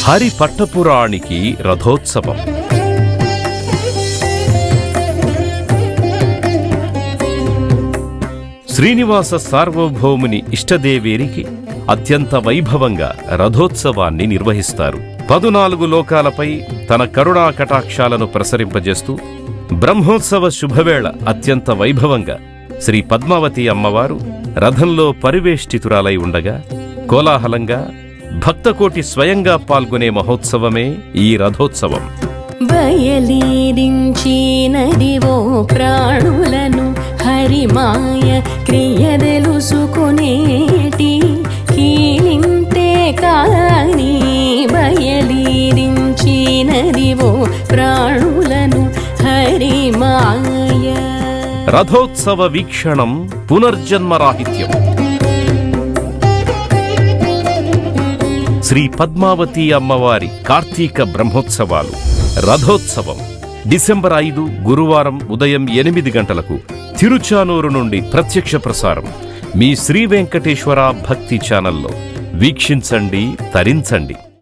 హరి పట్టపురాణికి రథోత్సవం. శ్రీనివాస సార్వభౌముని ఇష్టదేవేరికి అత్యంత వైభవంగా రథోత్సవాన్ని నిర్వహిస్తారు. 14 లోకాలపై తన కరుణా కటాక్షాలను ప్రసరింపజేస్తూ బ్రహ్మోత్సవ శుభవేళ అత్యంత వైభవంగా శ్రీ పద్మావతి అమ్మవారు రథంలో పరివేష్టితురాలై ఉండగా కోలాహలంగా భక్తకోటి స్వయంగా పాల్గొనే మహోత్సవమే ఈ రథోత్సవం. బయలీరించినదివో ప్రాణులను హరిమాయ క్రియదెలుసుకునేటి కీలింతే కాని బయలీరించినదివో ప్రాణులను హరిమాయ. రథోత్సవ వీక్షణం పునర్జన్మరాహిత్యం. శ్రీ పద్మావతి అమ్మవారి కార్తీక బ్రహ్మోత్సవాలు రథోత్సవం డిసెంబర్ 5 గురువారం ఉదయం 8 గంటలకు తిరుచానూరు నుండి ప్రత్యక్ష ప్రసారం మీ శ్రీ వెంకటేశ్వర భక్తి ఛానల్లో వీక్షించండి, తరించండి.